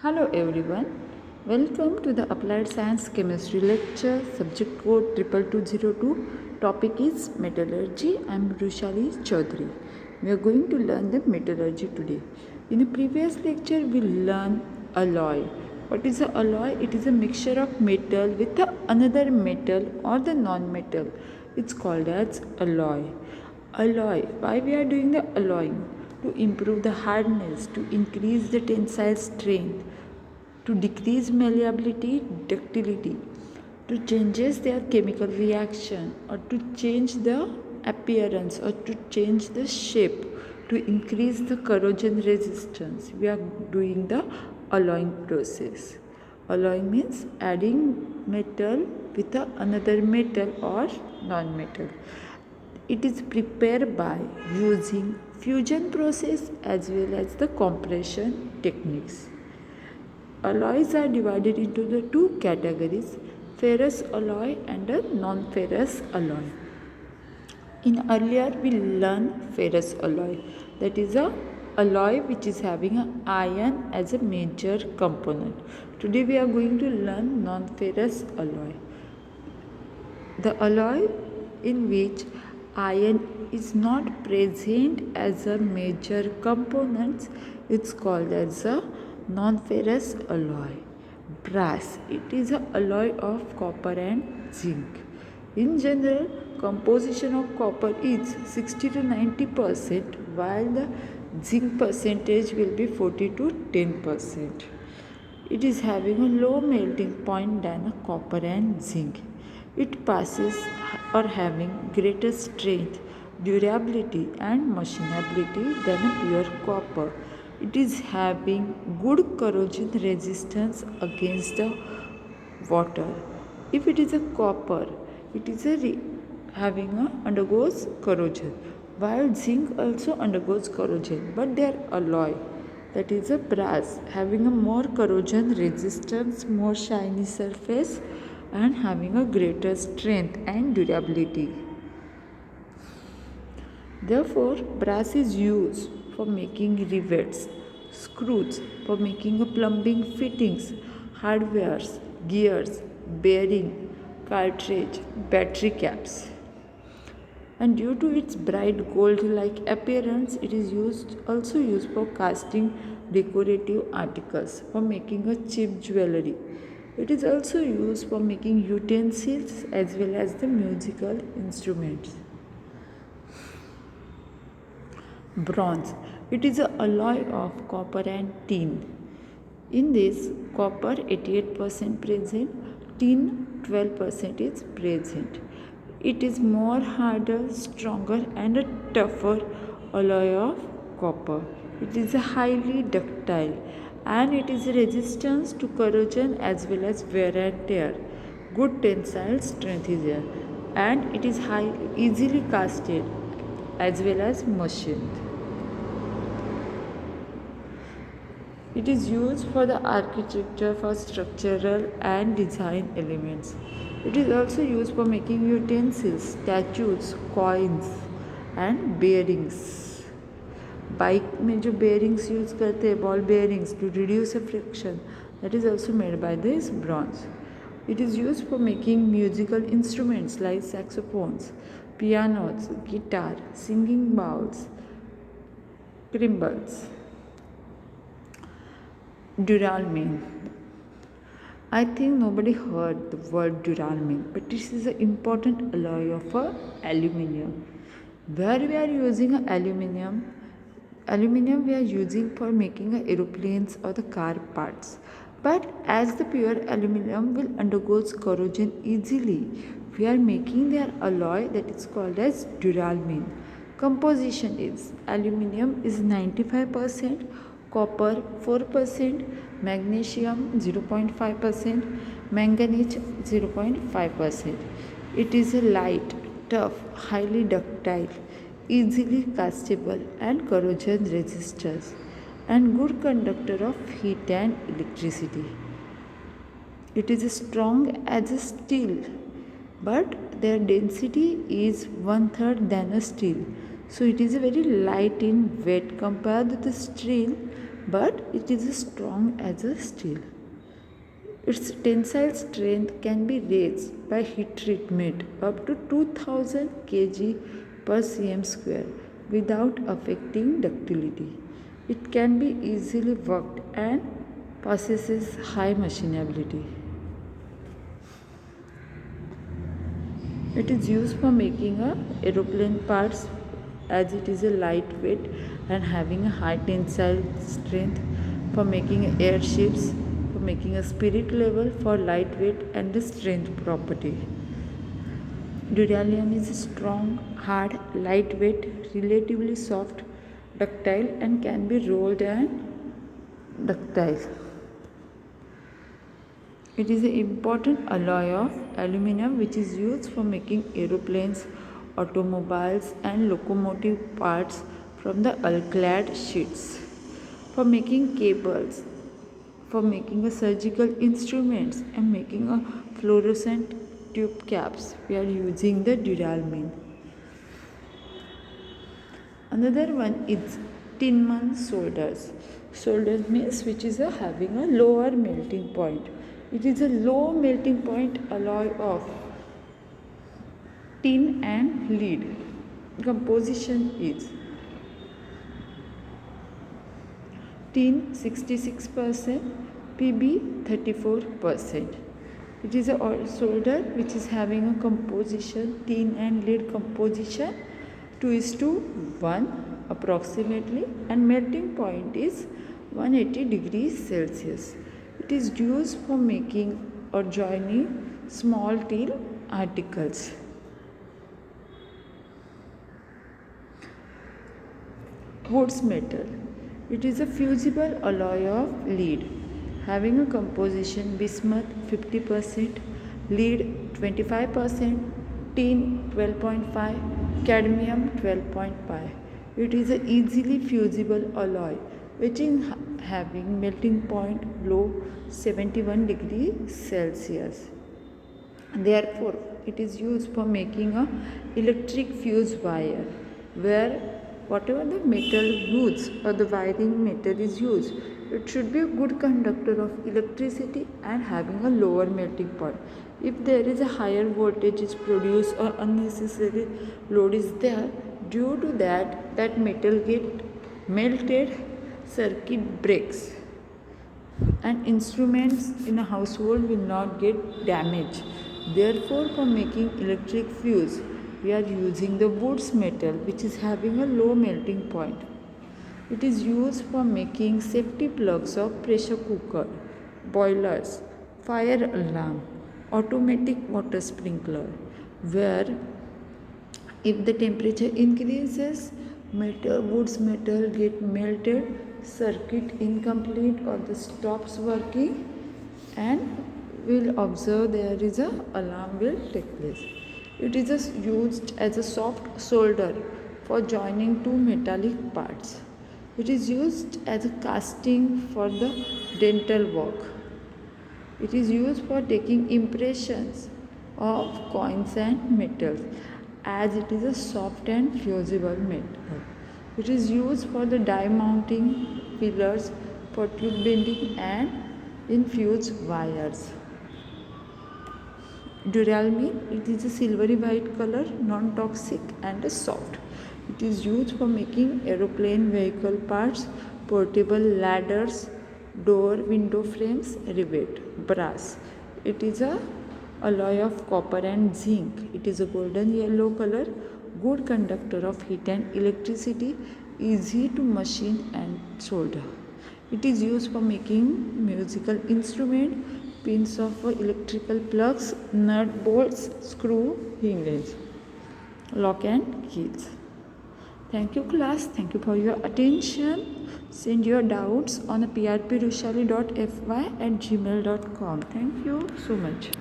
Hello everyone, welcome to the Applied Science Chemistry lecture, subject code 22202. Topic is metallurgy. I am Rushali Chaudhary. We are going to learn the metallurgy today. In a previous lecture, we learned alloy. What is a alloy? It is a mixture of metal with another metal or the non-metal. It's called as alloy. Alloy. Why we are doing the alloying? To improve the hardness, to increase the tensile strength, to decrease malleability, ductility, to changes their chemical reaction, or to change the appearance, or to change the shape, to increase the corrosion resistance. We are doing the alloying process. Alloying means adding metal with another metal or non-metal. It is prepared by using fusion process as well as the compression techniques. Alloys are divided into the two categories, ferrous alloy and a non-ferrous alloy. In earlier we learned ferrous alloy, that is a alloy which is having an iron as a major component. Today we are going to learn non-ferrous alloy. The alloy in which iron is not present as a major component, it's called as a non-ferrous alloy. Brass, it is a alloy of copper and zinc. In general, composition of copper is 60 to 90%, while the zinc percentage will be 40 to 10%. It is having a low melting point than a copper and zinc. It passes or having greater strength, durability and machinability than a pure copper. It is having good corrosion resistance against the water. If it is a copper, it is having a undergoes corrosion, while zinc also undergoes corrosion, but they are alloy, that is a brass, having a more corrosion resistance, more shiny surface and having a greater strength and durability. Therefore, brass is used for making rivets, screws, for making a plumbing fittings, hardwares, gears, bearing, cartridge, battery caps. And due to its bright gold-like appearance, it is also used for casting decorative articles, for making a cheap jewelry. It is also used for making utensils as well as the musical instruments. Bronze. It is an alloy of copper and tin. In this, copper 88% present, tin 12% is present. It is more harder, stronger and a tougher alloy of copper. It is a highly ductile and it is resistant to corrosion as well as wear and tear. Good tensile strength is there, and it is easily casted as well as machined. It is used for the architecture, for structural and design elements. It is also used for making utensils, statues, coins and bearings. Bike में जो bearings use करते हैं, ball bearings, to reduce the friction, that is also made by this bronze. It is used for making musical instruments like saxophones, pianos, guitar, singing bowls, cymbals. Duralumin. I think nobody heard the word duralumin, but this is an important alloy of aluminium. Where we are using aluminium we are using for making aeroplanes or the car parts. But as the pure aluminium will undergo corrosion easily, we are making their alloy that is called as duralumin. Composition is aluminium is 95%, copper 4%, magnesium 0.5%, manganese 0.5%. It is a light, tough, highly ductile, easily castable and corrosion resistant, and good conductor of heat and electricity. It is strong as a steel, but their density is 1/3 than a steel. So it is very light in weight compared with the steel, but it is strong as a steel. Its tensile strength can be raised by heat treatment up to 2000 kg per cm square without affecting ductility. It can be easily worked and possesses high machinability. It is used for making aeroplane parts as it is a lightweight and having a high tensile strength, for making airships, for making a spirit level, for lightweight and the strength property. Duralium is strong, hard, lightweight, relatively soft, ductile, and can be rolled and ductile. It is an important alloy of aluminum which is used for making aeroplanes, automobiles and locomotive parts from the alclad sheets, for making cables, for making a surgical instruments and making a fluorescent tube caps. We are using the duralumin. Another one is Tiemann solders. Solders means which is having a lower melting point. It is a low melting point alloy of tin and lead. Composition is tin 66%, Pb 34%. It is a solder which is having a composition, tin and lead composition 2:1 approximately, and melting point is 180 degrees Celsius. It is used for making or joining small steel articles. Woods metal. It is a fusible alloy of lead, having a composition bismuth 50%, lead 25%, tin 12.5%, cadmium 12.5%. It is an easily fusible alloy which is having melting point below 71 degrees Celsius. Therefore, it is used for making a electric fuse wire, where whatever the metal used or the wiring metal is used, it should be a good conductor of electricity and having a lower melting point. If there is a higher voltage is produced or unnecessary load is there, due to that metal get melted, circuit breaks, and instruments in a household will not get damaged. Therefore, for making electric fuse, we are using the Woods metal which is having a low melting point. It is used for making safety plugs of pressure cooker, boilers, fire alarm, automatic water sprinkler, where if the temperature increases, Woods metal get melted, circuit incomplete or the stops working, and we'll observe there is a alarm will take place. It is used as a soft solder for joining two metallic parts. It is used as a casting for the dental work. It is used for taking impressions of coins and metals, as it is a soft and fusible metal. It is used for the die mounting pillars, for tube bending and in fuse wires. Duralumin, it is a silvery white color, non-toxic and soft. It is used for making aeroplane vehicle parts, portable ladders, door window frames, rivet. Brass, it is a alloy of copper and zinc. It is a golden yellow color, good conductor of heat and electricity, easy to machine and solder. It is used for making musical instrument, pins of electrical plugs, nut bolts, screw, hinges, lock and keys. Thank you class. Thank you for your attention. Send your doubts on prprushali.fy@gmail.com. Thank you so much.